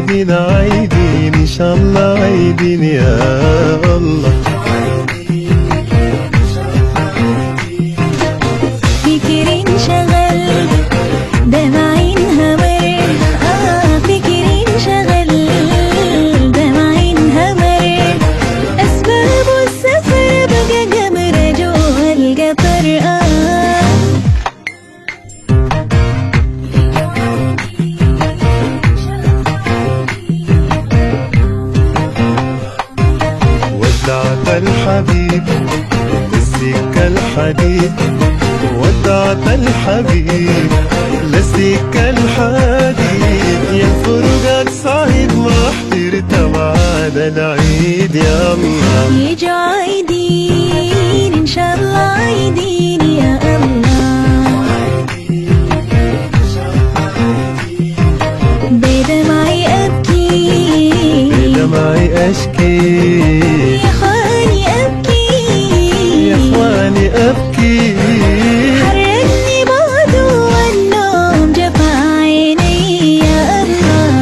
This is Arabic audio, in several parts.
عايدين عايدين إن شاء الله عايدين يا الله. فكر انشغل دمع انهمر، فكر انشغل دمع انهمر، أسباب السفر بقى جمرة جوا القطر. ودعت الحبيب للسكة الحديد، ودعت الحبيب للسكة الحديد، يا الفرقات صعيد ما حضرت معانا العيد يا الله. يجوا عايدين إن شاء الله عايدين يا الله، بدمعي أبكي بدمعي أشكي، يا إخواني أبكي يا إخواني أبكي، حرقني بعده والنوم جفا عيني يا الله.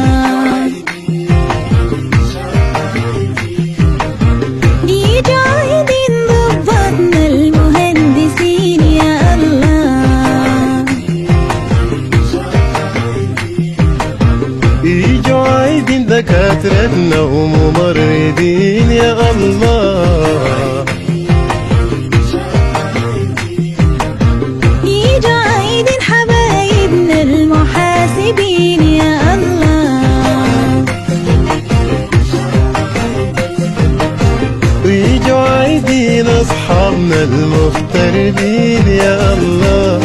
يجوا عايدين ضباطنا المهندسين يا الله، يجوا عايدين دكاترتنا وممرضين يا الله. يجوا عايدين حبايبنا المحاسبين يا الله، ويجوا عايدين أصحابنا المغتربين يا الله.